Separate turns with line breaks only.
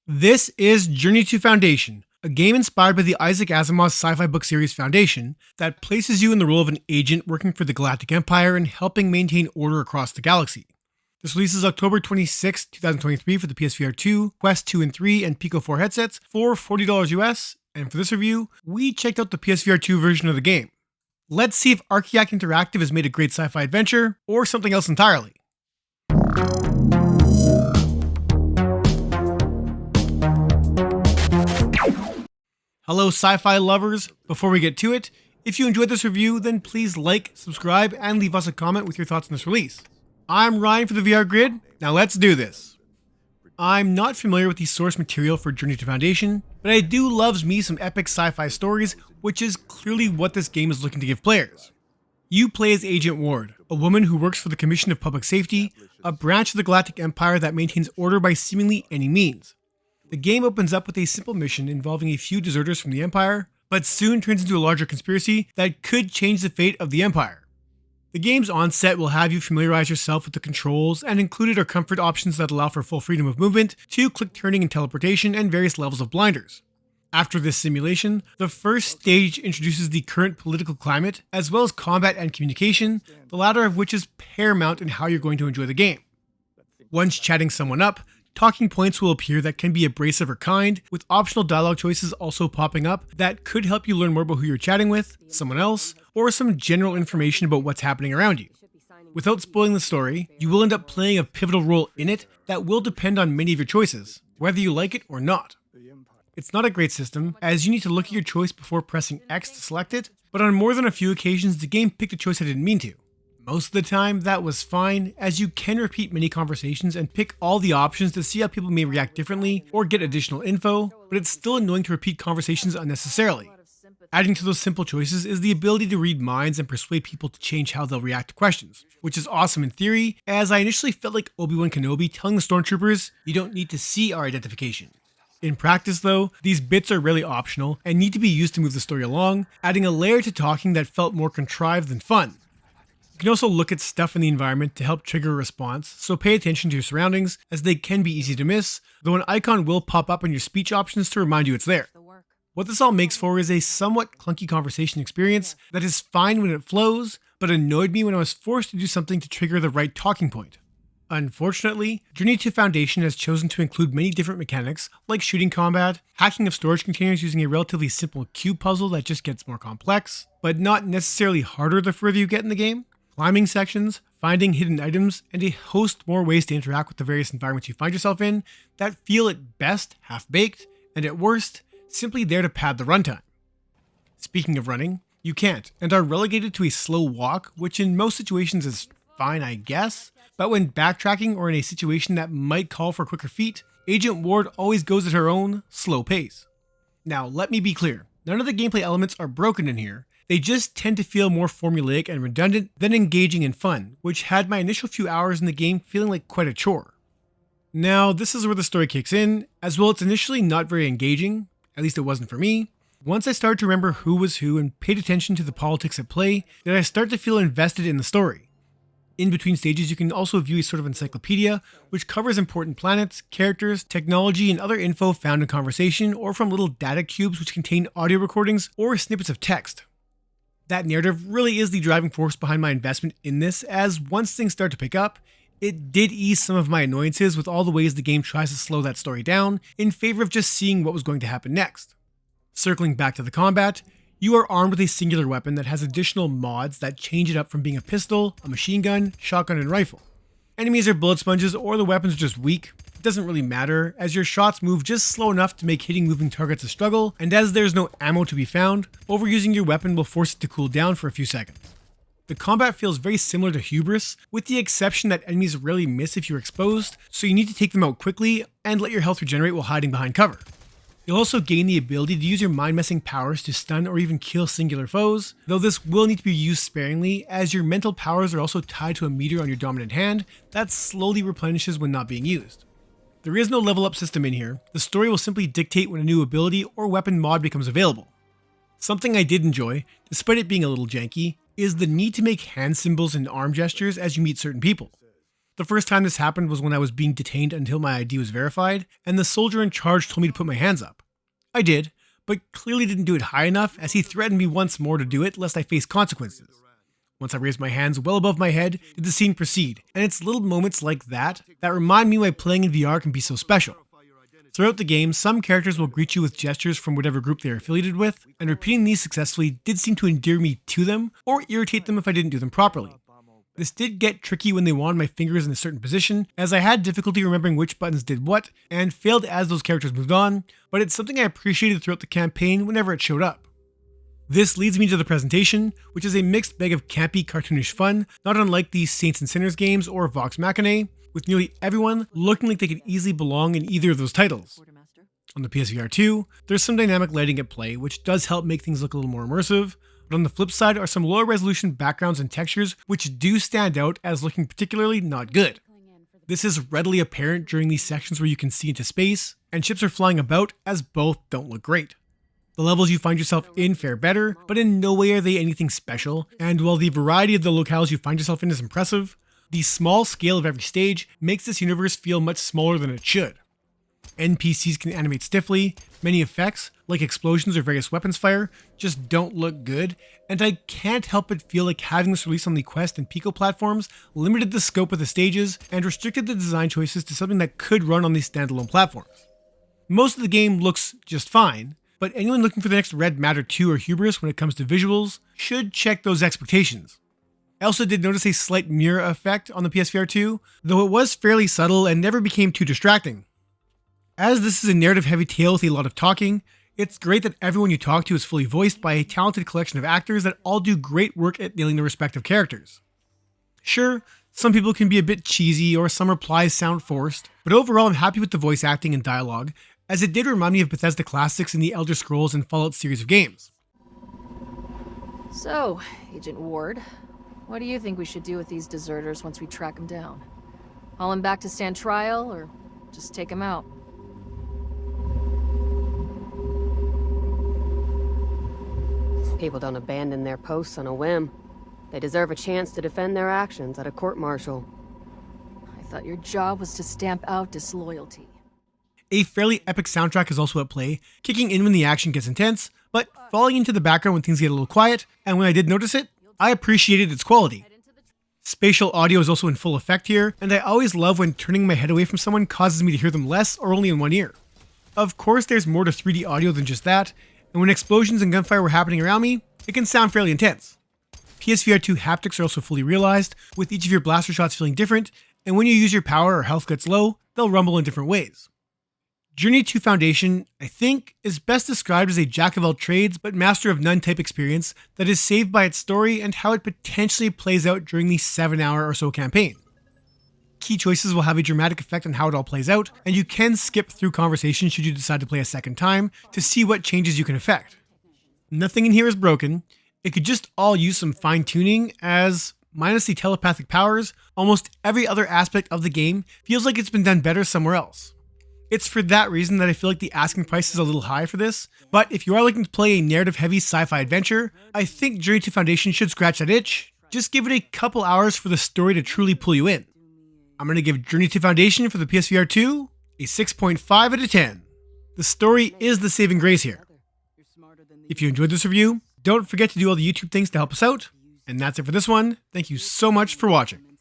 This is Journey to Foundation, a game inspired by the Isaac Asimov's sci-fi book series Foundation that places you in the role of an agent working for the Galactic Empire and helping maintain order across the galaxy. This releases October 26, 2023 for the PSVR 2, Quest 2 and 3, and Pico 4 headsets for $40 US, and for this review, we checked out the PSVR 2 version of the game. Let's see if Archiac Interactive has made a great sci-fi adventure, or something else entirely. Hello sci-fi lovers, before we get to it, if you enjoyed this review, then please like, subscribe, and leave us a comment with your thoughts on this release. I'm Ryan for the VR Grid, now let's do this. I'm not familiar with the source material for Journey to Foundation, but I do love me some epic sci-fi stories, which is clearly what this game is looking to give players. You play as Agent Ward, a woman who works for the Commission of Public Safety, a branch of the Galactic Empire that maintains order by seemingly any means. The game opens up with a simple mission involving a few deserters from the Empire, but soon turns into a larger conspiracy that could change the fate of the Empire. The game's onset will have you familiarize yourself with the controls, and included are comfort options that allow for full freedom of movement, to click turning and teleportation, and various levels of blinders. After this simulation, the first stage introduces the current political climate, as well as combat and communication, the latter of which is paramount in how you're going to enjoy the game. Once chatting someone up, talking points will appear that can be abrasive or kind, with optional dialogue choices also popping up that could help you learn more about who you're chatting with, someone else, or some general information about what's happening around you. Without spoiling the story, you will end up playing a pivotal role in it that will depend on many of your choices, whether you like it or not. It's not a great system, as you need to look at your choice before pressing X to select it, but on more than a few occasions the game picked a choice I didn't mean to. Most of the time, that was fine, as you can repeat many conversations and pick all the options to see how people may react differently or get additional info, but it's still annoying to repeat conversations unnecessarily. Adding to those simple choices is the ability to read minds and persuade people to change how they'll react to questions, which is awesome in theory, as I initially felt like Obi-Wan Kenobi telling the stormtroopers, "You don't need to see our identification." In practice though, these bits are rarely optional and need to be used to move the story along, adding a layer to talking that felt more contrived than fun. You can also look at stuff in the environment to help trigger a response, so pay attention to your surroundings, as they can be easy to miss, though an icon will pop up in your speech options to remind you it's there. What this all makes for is a somewhat clunky conversation experience that is fine when it flows, but annoyed me when I was forced to do something to trigger the right talking point. Unfortunately, Journey to Foundation has chosen to include many different mechanics, like shooting combat, hacking of storage containers using a relatively simple cube puzzle that just gets more complex, but not necessarily harder the further you get in the game, climbing sections, finding hidden items, and a host more ways to interact with the various environments you find yourself in that feel at best half-baked, and at worst, simply there to pad the runtime. Speaking of running, you can't, and are relegated to a slow walk, which in most situations is fine, I guess, but when backtracking or in a situation that might call for quicker feet, Agent Ward always goes at her own slow pace. Now, let me be clear, none of the gameplay elements are broken in here. They just tend to feel more formulaic and redundant than engaging and fun, which had my initial few hours in the game feeling like quite a chore. Now, this is where the story kicks in. As well, it's initially not very engaging, at least it wasn't for me. Once I started to remember who was who and paid attention to the politics at play, did I start to feel invested in the story. In between stages, you can also view a sort of encyclopedia, which covers important planets, characters, technology, and other info found in conversation, or from little data cubes which contain audio recordings or snippets of text. That narrative really is the driving force behind my investment in this, as once things start to pick up, it did ease some of my annoyances with all the ways the game tries to slow that story down in favor of just seeing what was going to happen next. Circling back to the combat, you are armed with a singular weapon that has additional mods that change it up from being a pistol, a machine gun, shotgun, and rifle. Enemies are bullet sponges or the weapons are just weak. It doesn't really matter, as your shots move just slow enough to make hitting moving targets a struggle, and as there's no ammo to be found, overusing your weapon will force it to cool down for a few seconds. The combat feels very similar to Hubris, with the exception that enemies rarely miss if you're exposed, so you need to take them out quickly and let your health regenerate while hiding behind cover. You'll also gain the ability to use your mind-messing powers to stun or even kill singular foes, though this will need to be used sparingly, as your mental powers are also tied to a meter on your dominant hand that slowly replenishes when not being used. There is no level up system in here, the story will simply dictate when a new ability or weapon mod becomes available. Something I did enjoy, despite it being a little janky, is the need to make hand symbols and arm gestures as you meet certain people. The first time this happened was when I was being detained until my ID was verified, and the soldier in charge told me to put my hands up. I did, but clearly didn't do it high enough, as he threatened me once more to do it lest I face consequences. Once I raised my hands well above my head, did the scene proceed, and it's little moments like that remind me why playing in VR can be so special. Throughout the game, some characters will greet you with gestures from whatever group they are affiliated with, and repeating these successfully did seem to endear me to them, or irritate them if I didn't do them properly. This did get tricky when they wanted my fingers in a certain position, as I had difficulty remembering which buttons did what, and failed as those characters moved on, but it's something I appreciated throughout the campaign whenever it showed up. This leads me to the presentation, which is a mixed bag of campy, cartoonish fun, not unlike the Saints and Sinners games or Vox Machina, with nearly everyone looking like they could easily belong in either of those titles. On the PSVR 2, there's some dynamic lighting at play, which does help make things look a little more immersive, but on the flip side are some lower resolution backgrounds and textures which do stand out as looking particularly not good. This is readily apparent during these sections where you can see into space, and ships are flying about, as both don't look great. The levels you find yourself in fare better, but in no way are they anything special, and while the variety of the locales you find yourself in is impressive, the small scale of every stage makes this universe feel much smaller than it should. NPCs can animate stiffly, many effects, like explosions or various weapons fire, just don't look good, and I can't help but feel like having this release on the Quest and Pico platforms limited the scope of the stages and restricted the design choices to something that could run on these standalone platforms. Most of the game looks just fine, but anyone looking for the next Red Matter 2 or Hubris when it comes to visuals should check those expectations. I also did notice a slight mirror effect on the PSVR 2, though it was fairly subtle and never became too distracting. As this is a narrative-heavy tale with a lot of talking, it's great that everyone you talk to is fully voiced by a talented collection of actors that all do great work at nailing their respective characters. Sure, some people can be a bit cheesy or some replies sound forced, but overall I'm happy with the voice acting and dialogue, as it did remind me of Bethesda classics in the Elder Scrolls and Fallout series of games.
So, Agent Ward, what do you think we should do with these deserters once we track them down? Haul them back to stand trial, or just take them out?
People don't abandon their posts on a whim. They deserve a chance to defend their actions at a court-martial.
I thought your job was to stamp out disloyalty.
A fairly epic soundtrack is also at play, kicking in when the action gets intense, but falling into the background when things get a little quiet, and when I did notice it, I appreciated its quality. Spatial audio is also in full effect here, and I always love when turning my head away from someone causes me to hear them less or only in one ear. Of course, there's more to 3D audio than just that, and when explosions and gunfire were happening around me, it can sound fairly intense. PSVR 2 haptics are also fully realized, with each of your blaster shots feeling different, and when you use your power or health gets low, they'll rumble in different ways. Journey to Foundation, I think, is best described as a jack of all trades but master of none type experience that is saved by its story and how it potentially plays out during the 7-hour or so campaign. Key choices will have a dramatic effect on how it all plays out, and you can skip through conversations should you decide to play a second time to see what changes you can effect. Nothing in here is broken, it could just all use some fine tuning, as, minus the telepathic powers, almost every other aspect of the game feels like it's been done better somewhere else. It's for that reason that I feel like the asking price is a little high for this, but if you are looking to play a narrative-heavy sci-fi adventure, I think Journey to Foundation should scratch that itch. Just give it a couple hours for the story to truly pull you in. I'm going to give Journey to Foundation for the PSVR 2 a 6.5 out of 10. The story is the saving grace here. If you enjoyed this review, don't forget to do all the YouTube things to help us out, and that's it for this one. Thank you so much for watching.